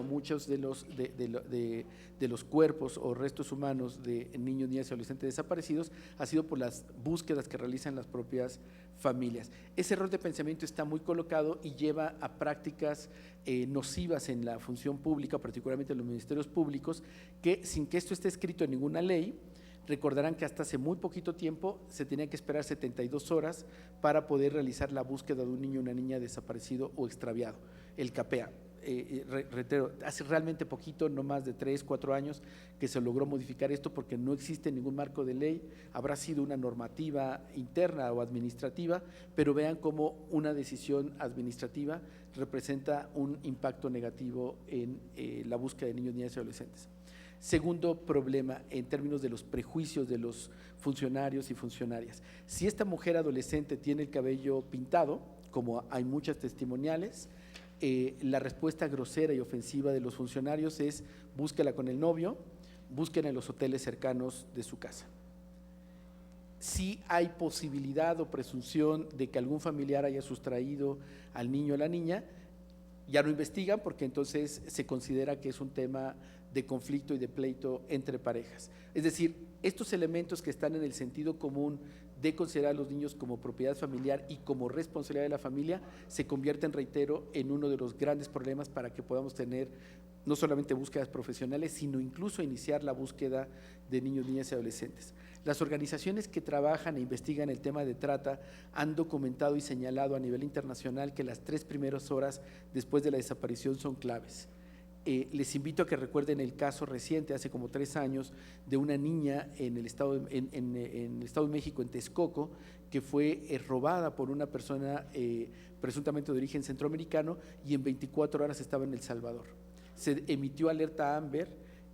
Muchos de los cuerpos o restos humanos de niños, niñas y adolescentes desaparecidos ha sido por las búsquedas que realizan las propias familias. Ese error de pensamiento está muy colocado y lleva a prácticas nocivas en la función pública, particularmente en los ministerios públicos, que sin que esto esté escrito en ninguna ley, recordarán que hasta hace muy poquito tiempo se tenía que esperar 72 horas para poder realizar la búsqueda de un niño o una niña desaparecido o extraviado, el CAPEA. Reitero, hace realmente poquito, no más de 3, 4 años, que se logró modificar esto porque no existe ningún marco de ley, habrá sido una normativa interna o administrativa, pero vean cómo una decisión administrativa representa un impacto negativo en la búsqueda de niños, niñas y adolescentes. Segundo problema, en términos de los prejuicios de los funcionarios y funcionarias. Si esta mujer adolescente tiene el cabello pintado, como hay muchas testimoniales, la respuesta grosera y ofensiva de los funcionarios es: búsquela con el novio, búsquela en los hoteles cercanos de su casa. Si hay posibilidad o presunción de que algún familiar haya sustraído al niño o la niña, ya no investigan porque entonces se considera que es un tema de conflicto y de pleito entre parejas. Es decir, estos elementos que están en el sentido común de considerar a los niños como propiedad familiar y como responsabilidad de la familia, se convierten, reitero, en uno de los grandes problemas para que podamos tener no solamente búsquedas profesionales, sino incluso iniciar la búsqueda de niños, niñas y adolescentes. Las organizaciones que trabajan e investigan el tema de trata han documentado y señalado a nivel internacional que las 3 primeras horas después de la desaparición son claves. Les invito a que recuerden el caso reciente, hace como 3 años, de una niña en el Estado de México, en Texcoco, que fue robada por una persona presuntamente de origen centroamericano y en 24 horas estaba en El Salvador. Se emitió alerta Amber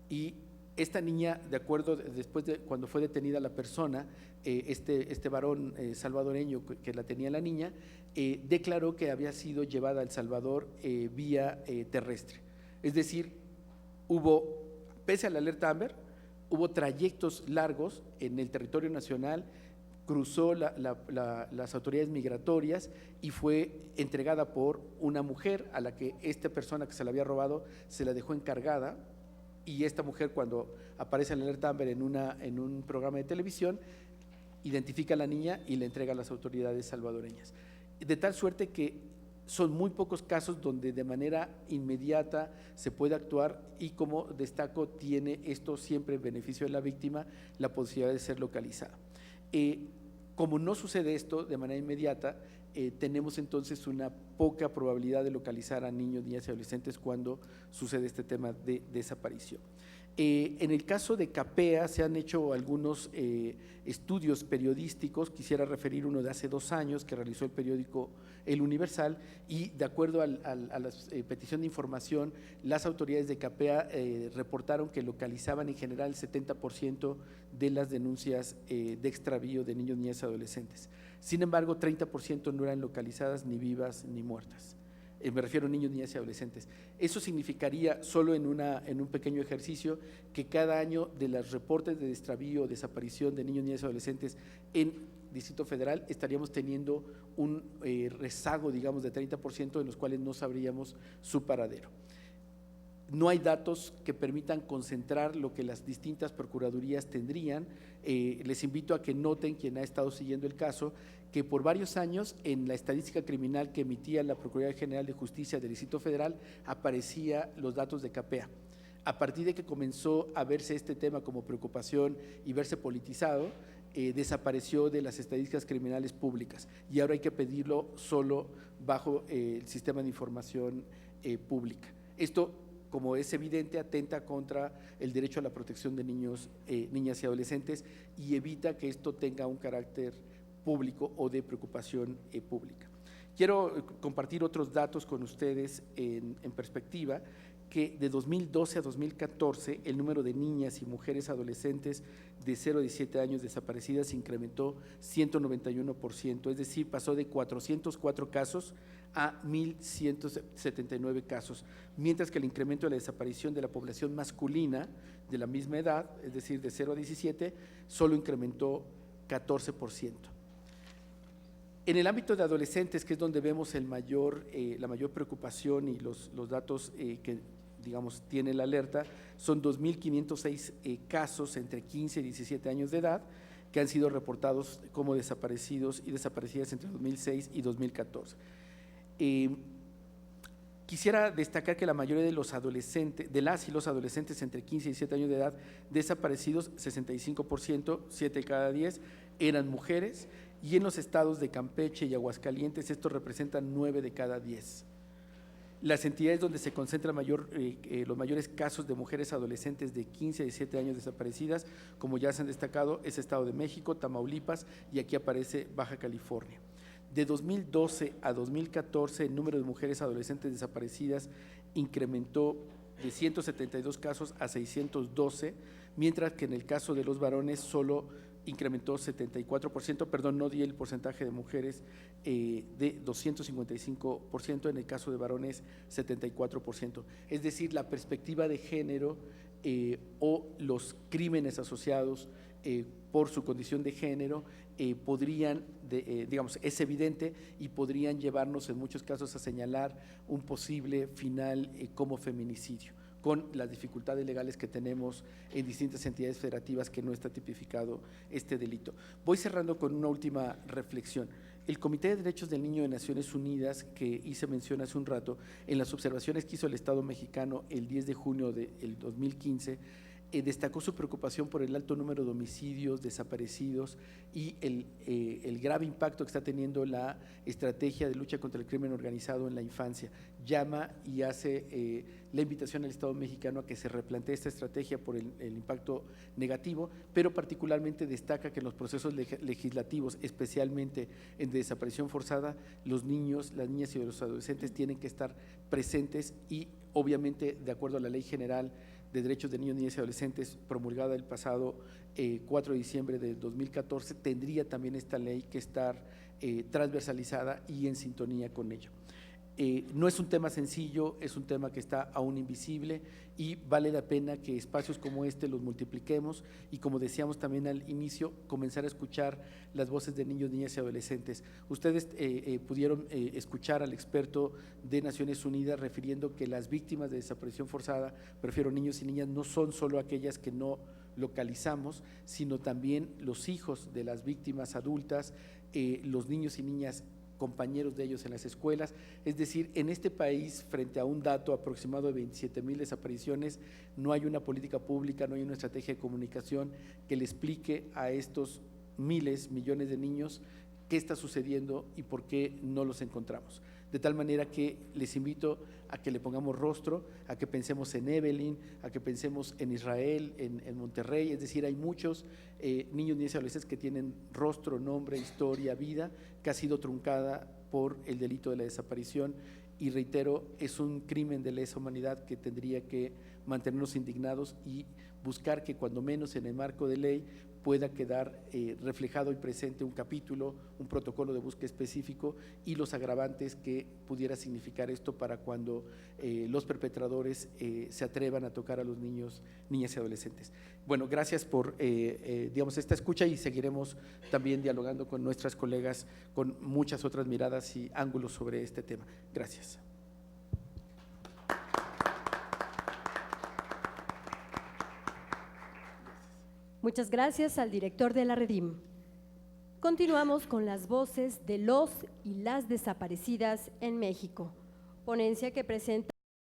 y esta niña, de acuerdo, después de cuando fue detenida la persona, este varón salvadoreño que la tenía la niña, declaró que había sido llevada a El Salvador vía terrestre. Es decir, pese a la alerta Amber, hubo trayectos largos en el territorio nacional, cruzó las autoridades migratorias y fue entregada por una mujer a la que esta persona que se la había robado se la dejó encargada, y esta mujer, cuando aparece en la alerta Amber en un programa de televisión, identifica a la niña y la entrega a las autoridades salvadoreñas. De tal suerte que son muy pocos casos donde de manera inmediata se puede actuar y, como destaco, tiene esto siempre en beneficio de la víctima la posibilidad de ser localizada. Como no sucede esto de manera inmediata, tenemos entonces una poca probabilidad de localizar a niños, niñas y adolescentes cuando sucede este tema de desaparición. En el caso de CAPEA se han hecho algunos estudios periodísticos. Quisiera referir uno de hace 2 años que realizó el periódico El Universal, y de acuerdo a la petición de información, las autoridades de CAPEA reportaron que localizaban en general el 70% de las denuncias de extravío de niños, niñas y adolescentes. Sin embargo, 30% no eran localizadas ni vivas ni muertas. Me refiero a niños, niñas y adolescentes. Eso significaría, solo en un pequeño ejercicio, que cada año de los reportes de extravío o desaparición de niños, niñas y adolescentes en Distrito Federal estaríamos teniendo un rezago, digamos, de 30%, en los cuales no sabríamos su paradero. No hay datos que permitan concentrar lo que las distintas procuradurías tendrían. Les invito a que noten, quien ha estado siguiendo el caso, que por varios años en la estadística criminal que emitía la Procuraduría General de Justicia del Distrito Federal aparecía los datos de CAPEA. A partir de que comenzó a verse este tema como preocupación y verse politizado, desapareció de las estadísticas criminales públicas y ahora hay que pedirlo solo bajo el sistema de información pública. Esto, como es evidente, atenta contra el derecho a la protección de niños, niñas y adolescentes, y evita que esto tenga un carácter público o de preocupación pública. Quiero compartir otros datos con ustedes en perspectiva, que de 2012 a 2014 el número de niñas y mujeres adolescentes de 0 a 17 años desaparecidas incrementó 191%, es decir, pasó de 404 casos a 1,179 casos, mientras que el incremento de la desaparición de la población masculina de la misma edad, es decir, de 0 a 17, solo incrementó 14%. En el ámbito de adolescentes, que es donde vemos la mayor preocupación y los datos que digamos, tiene la alerta, son 2.506 casos entre 15 y 17 años de edad que han sido reportados como desaparecidos y desaparecidas entre 2006 y 2014. Quisiera destacar que la mayoría de los adolescentes, de las y los adolescentes entre 15 y 17 años de edad desaparecidos, 65%, 7 de cada 10, eran mujeres, y en los estados de Campeche y Aguascalientes esto representa 9 de cada 10. Las entidades donde se concentran los mayores casos de mujeres adolescentes de 15 a 17 años desaparecidas, como ya se han destacado, es Estado de México, Tamaulipas, y aquí aparece Baja California. De 2012 a 2014, el número de mujeres adolescentes desaparecidas incrementó de 172 casos a 612, mientras que en el caso de los varones solo incrementó 74%, perdón, no di el porcentaje de mujeres, de 255%, en el caso de varones 74%. Es decir, la perspectiva de género o los crímenes asociados por su condición de género podrían, digamos, es evidente y podrían llevarnos en muchos casos a señalar un posible final como feminicidio, con las dificultades legales que tenemos en distintas entidades federativas que no está tipificado este delito. Voy cerrando con una última reflexión. El Comité de Derechos del Niño de Naciones Unidas, que hice mención hace un rato, en las observaciones que hizo el Estado mexicano el 10 de junio del 2015, destacó su preocupación por el alto número de homicidios, desaparecidos y el grave impacto que está teniendo la estrategia de lucha contra el crimen organizado en la infancia. Llama y hace la invitación al Estado mexicano a que se replantee esta estrategia por el impacto negativo, pero particularmente destaca que en los procesos legislativos, especialmente en desaparición forzada, los niños, las niñas y los adolescentes tienen que estar presentes y obviamente de acuerdo a la Ley General de Derechos de Niños, Niñas y Adolescentes promulgada el pasado 4 de diciembre de 2014, tendría también esta ley que estar transversalizada y en sintonía con ello. No es un tema sencillo, es un tema que está aún invisible y vale la pena que espacios como este los multipliquemos y, como decíamos también al inicio, comenzar a escuchar las voces de niños, niñas y adolescentes. Ustedes pudieron escuchar al experto de Naciones Unidas refiriendo que las víctimas de desaparición forzada, prefiero niños y niñas, no son solo aquellas que no localizamos, sino también los hijos de las víctimas adultas, los niños y niñas compañeros de ellos en las escuelas. Es decir, en este país, frente a un dato aproximado de 27,000 desapariciones, no hay una política pública, no hay una estrategia de comunicación que le explique a estos miles, millones de niños qué está sucediendo y por qué no los encontramos. De tal manera que les invito a que le pongamos rostro, a que pensemos en Evelyn, a que pensemos en Israel, en Monterrey. Es decir, hay muchos niños, niñas y adolescentes que tienen rostro, nombre, historia, vida, que ha sido truncada por el delito de la desaparición. Y reitero, es un crimen de lesa humanidad que tendría que mantenernos indignados y buscar que cuando menos en el marco de ley pueda quedar reflejado y presente un capítulo, un protocolo de búsqueda específico y los agravantes que pudiera significar esto para cuando los perpetradores se atrevan a tocar a los niños, niñas y adolescentes. Bueno, gracias por digamos, esta escucha y seguiremos también dialogando con nuestras colegas con muchas otras miradas y ángulos sobre este tema. Gracias. Muchas gracias al director de la Redim. Continuamos con las voces de los y las desaparecidas en México, ponencia que presenta